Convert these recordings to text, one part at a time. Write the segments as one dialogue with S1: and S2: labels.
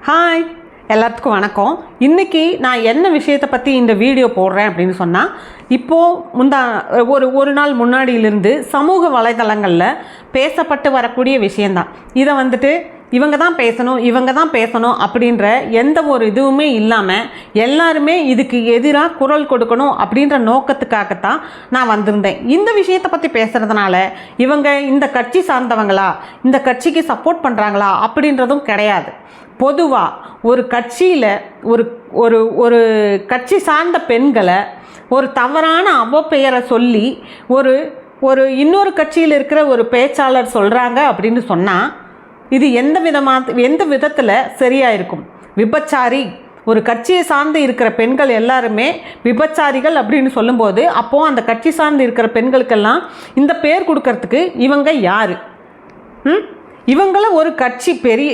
S1: Hi எல்லாத்துக்கும் வணக்கம். இன்றைக்கி நான் என்ன விஷயத்தை பற்றி இந்த வீடியோ போடுறேன் அப்படின்னு சொன்னால், இப்போது ஒரு நாள் முன்னாடியிலிருந்து சமூக வலைதளங்களில் பேசப்பட்டு வரக்கூடிய விஷயந்தான். இதை இவங்க தான் பேசணும் அப்படின்ற எந்த ஒரு இதுவுமே இல்லாமல் எல்லாருமே இதுக்கு எதிராக குரல் கொடுக்கணும் அப்படின்ற நோக்கத்துக்காகத்தான் நான் வந்திருந்தேன். இந்த விஷயத்தை பற்றி பேசுகிறதுனால இவங்க இந்த கட்சி சார்ந்தவங்களா, இந்த கட்சிக்கு சப்போர்ட் பண்ணுறாங்களா அப்படின்றதும் கிடையாது. பொதுவாக ஒரு கட்சியில் ஒரு ஒரு கட்சி சார்ந்த பெண்களை ஒரு தவறான அவப்பெயரை சொல்லி ஒரு இன்னொரு கட்சியில் இருக்கிற ஒரு பேச்சாளர் சொல்கிறாங்க அப்படின்னு சொன்னால், இது எந்த விதத்தில் சரியாக இருக்கும்? விபச்சாரி, ஒரு கட்சியை சார்ந்து இருக்கிற பெண்கள் எல்லாருமே விபச்சாரிகள் அப்படின்னு சொல்லும்போது, அப்போது அந்த கட்சி சார்ந்து இருக்கிற பெண்களுக்கெல்லாம் இந்த பேர் கொடுக்கறதுக்கு இவங்க யார்? இவங்கள ஒரு கட்சி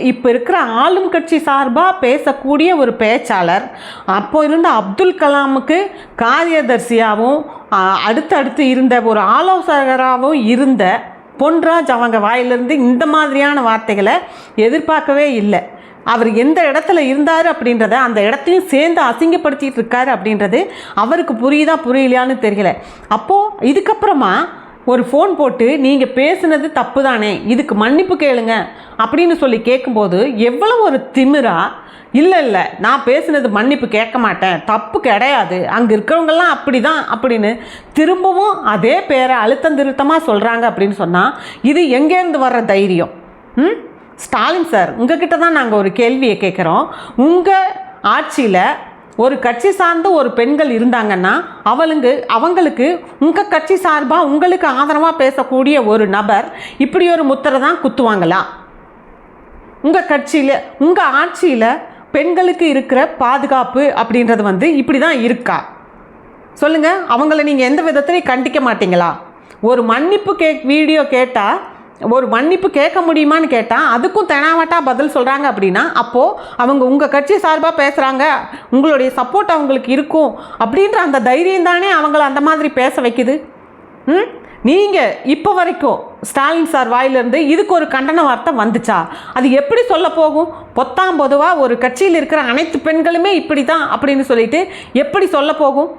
S1: இப்போ இருக்கிற ஆளும் கட்சி சார்பாக பேசக்கூடிய ஒரு பேச்சாளர், அப்போ இருந்த அப்துல் கலாமுக்கு காரியதர்சியாகவும் அடுத்தடுத்து இருந்த ஒரு ஆலோசகராகவும் இருந்த பொன்ராஜ் அவங்க வாயிலிருந்து இந்த மாதிரியான வார்த்தைகளை எதிர்பார்க்கவே இல்லை. அவர் எந்த இடத்துல இருந்தார் அப்படின்றத அந்த இடத்தையும் சேர்ந்து அசிங்கப்படுத்திட்டு இருக்காரு அப்படின்றது அவருக்கு புரியலையான்னு தெரியல. அப்போது இதுக்கப்புறமா ஒரு ஃபோன் போட்டு நீங்கள் பேசுனது தப்பு தானே, இதுக்கு மன்னிப்பு கேளுங்க அப்படின்னு சொல்லி கேட்கும்போது எவ்வளோ ஒரு திமிரா, இல்லை நான் பேசுனது மன்னிப்பு கேட்க மாட்டேன், தப்பு கிடையாது, அங்கே இருக்கிறவங்கெல்லாம் அப்படி தான் அப்படின்னு திரும்பவும் அதே பேரை அழுத்தந்திருத்தமாக சொல்கிறாங்க அப்படின்னு சொன்னால், இது எங்கேருந்து வர்ற தைரியம்? ஸ்டாலின் சார், உங்ககிட்ட தான் நாங்கள் ஒரு கேள்வியை கேட்குறோம். உங்கள் ஆட்சியில் ஒரு கட்சி சார்ந்த ஒரு பெண்கள் இருந்தாங்கன்னா அவங்களுக்கு உங்கள் கட்சி சார்பாக உங்களுக்கு ஆதரவாக பேசக்கூடிய ஒரு நபர் இப்படி ஒரு முத்திரை தான் குத்துவாங்களா? உங்கள் கட்சியில், உங்கள் ஆட்சியில் பெண்களுக்கு இருக்கிற பாதுகாப்பு அப்படின்றது இப்படி தான் இருக்கா? சொல்லுங்கள். அவங்கள நீங்கள் எந்த விதத்துலையும் கண்டிக்க மாட்டீங்களா? ஒரு மன்னிப்பு வீடியோ கேட்டால், ஒரு மன்னிப்பு கேட்க முடியுமான்னு கேட்டால் அதுக்கும் தெனாவட்டா பதில் சொல்கிறாங்க அப்படின்னா, அப்போது அவங்க உங்கள் கட்சி சார்பாக பேசுகிறாங்க, உங்களுடைய சப்போர்ட் அவங்களுக்கு இருக்கும் அப்படின்ற அந்த தைரியம் தானே அவங்கள அந்த மாதிரி பேச வைக்குது. நீங்கள் இப்போ வரைக்கும் ஸ்டாலின் சார் வாயிலிருந்து இதுக்கு ஒரு கண்டன வார்த்தை வந்துச்சா? அது எப்படி சொல்ல போகும்? பொதுவாக ஒரு கட்சியில் இருக்கிற அனைத்து பெண்களுமே இப்படி தான் அப்படின்னு சொல்லிட்டு எப்படி சொல்ல போகும்?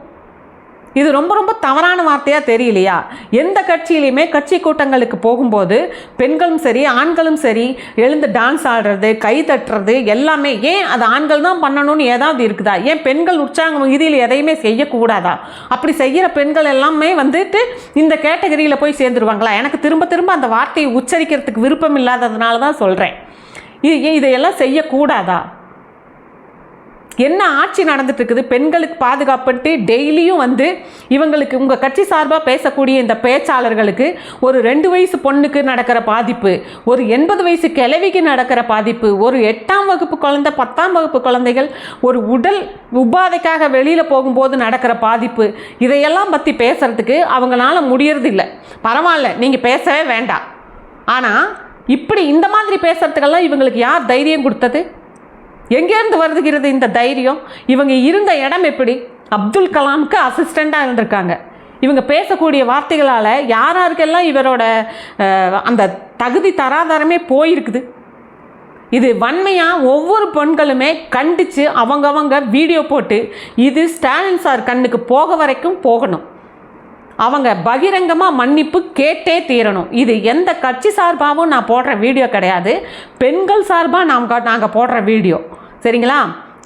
S1: இது ரொம்ப தவறான வார்த்தையாக தெரியலையா? எந்த கட்சியிலையுமே கட்சி கூட்டங்களுக்கு போகும்போது பெண்களும் சரி ஆண்களும் சரி எழுந்து டான்ஸ் ஆடுறது, கை தட்டுறது எல்லாமே ஏன் அது ஆண்கள் தான் பண்ணணும்னு ஏதாவது இருக்குதா? ஏன் பெண்கள் உற்சாகம் இதில் எதையுமே செய்யக்கூடாதா? அப்படி செய்கிற பெண்கள் எல்லாமே இந்த கேட்டகரியில் போய் சேர்ந்துருவாங்களா? எனக்கு திரும்ப அந்த வார்த்தையை உச்சரிக்கிறதுக்கு விருப்பம் இல்லாததுனால தான் சொல்கிறேன். இதையெல்லாம் செய்யக்கூடாதா? என்ன ஆட்சி நடந்துட்டு இருக்குது? பெண்களுக்கு பாதுகாப்புட்டு டெய்லியும் இவங்களுக்கு உங்கள் கட்சி சார்பாக பேசக்கூடிய இந்த பேச்சாளர்களுக்கு ஒரு 2 வயசு பொண்ணுக்கு நடக்கிற பாதிப்பு, ஒரு 80 வயசு கிழவிக்கு நடக்கிற பாதிப்பு, ஒரு 8ஆம் வகுப்பு குழந்தை, 10ஆம் வகுப்பு குழந்தைகள் ஒரு உடல் உபாதைக்காக வெளியில் போகும்போது நடக்கிற பாதிப்பு, இதையெல்லாம் பற்றி பேசுகிறதுக்கு அவங்களால முடியறதில்லை. பரவாயில்ல, நீங்கள் பேசவே வேண்டாம். ஆனால் இப்படி இந்த மாதிரி பேசுகிறதுக்கெல்லாம் இவங்களுக்கு யார் தைரியம் கொடுத்தது? எங்கேருந்து வருதுகிறது இந்த தைரியம்? இவங்க இருந்த இடம் எப்படி? அப்துல் கலாமுக்கு அசிஸ்டண்ட்டாக இருந்திருக்காங்க. இவங்க பேசக்கூடிய வார்த்தைகளால் யாருக்கெல்லாம் இவரோட அந்த தகுதி தராதரமே போயிருக்குது. இது வன்மையாக ஒவ்வொரு பெண்களுமே கண்டித்து அவங்கவங்க வீடியோ போட்டு இது ஸ்டாலின் சார் கண்ணுக்கு போக வரைக்கும் போகணும். அவங்க பகிரங்கமாக மன்னிப்பு கேட்டே தீரணும். இது எந்த கட்சி சார்பாகவும் நான் போடுற வீடியோ கிடையாது, பெண்கள் சார்பாக நாங்கள் போடுற வீடியோ. சரிங்களா?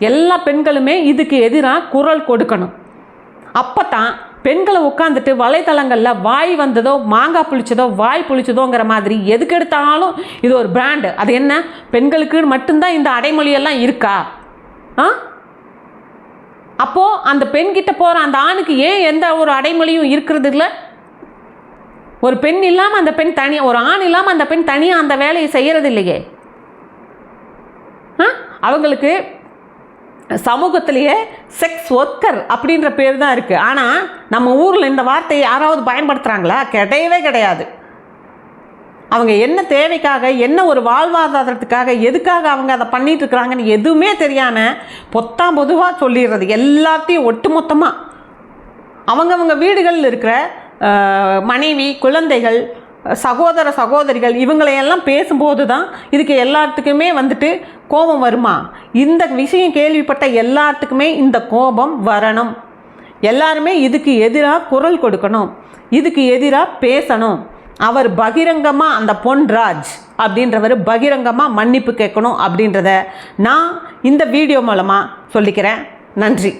S1: எல்லா பெண்களுமே இதுக்கு எதிராக குரல் கொடுக்கணும். அப்போ தான் பெண்களை உட்காந்துட்டு வலைத்தளங்களில் வாய் வந்ததோ மாங்காய் புளிச்சதோ வாய் புளிச்சதோங்கிற மாதிரி எதுக்கு எடுத்தாலும் இது ஒரு பிராண்டு, அது என்ன பெண்களுக்கு மட்டும்தான் இந்த அடைமொழியெல்லாம் இருக்கா? அப்போது அந்த பெண்கிட்ட போகிற அந்த ஆணுக்கு ஏன் எந்த ஒரு அடைமொழியும் இருக்கிறது இல்லை? ஒரு பெண் இல்லாமல் அந்த பெண் தனியாக, ஒரு ஆண் இல்லாமல் அந்த பெண் தனியாக அந்த வேலையை செய்கிறது இல்லையே. அவங்களுக்கு சமூகத்திலேயே செக்ஸ் ஒர்க்கர் அப்படின்ற பேர் தான் இருக்குது. ஆனால் நம்ம ஊரில் இந்த வார்த்தையை யாராவது பயன்படுத்துகிறாங்களா? கிடையவே கிடையாது. அவங்க என்ன தேவைக்காக, என்ன ஒரு வாழ்வாதாரத்துக்காக, எதுக்காக அவங்க அதை பண்ணிட்டு இருக்கிறாங்கன்னு எதுவுமே தெரியாமல் பொதுவாக சொல்லிடுறது எல்லாத்தையும் ஒட்டுமொத்தமாக. அவங்கவுங்க வீடுகளில் இருக்கிற மனைவி, குழந்தைகள், சகோதர சகோதரிகள் இவங்களையெல்லாம் பேசும்போது தான் இதுக்கு எல்லாத்துக்குமே வந்துட்டு கோபம் வருமா? இந்த விஷயம் கேள்விப்பட்ட எல்லாத்துக்குமே இந்த கோபம் வரணும். எல்லாருமே இதுக்கு எதிராக குரல் கொடுக்கணும், இதுக்கு எதிராக பேசணும். அவர் பகிரங்கமாக, அந்த பொன்ராஜ் அப்படின்றவர் பகிரங்கமாக மன்னிப்பு கேட்கணும் அப்படின்றத நான் இந்த வீடியோ மூலமாக சொல்லிக்கிறேன். நன்றி.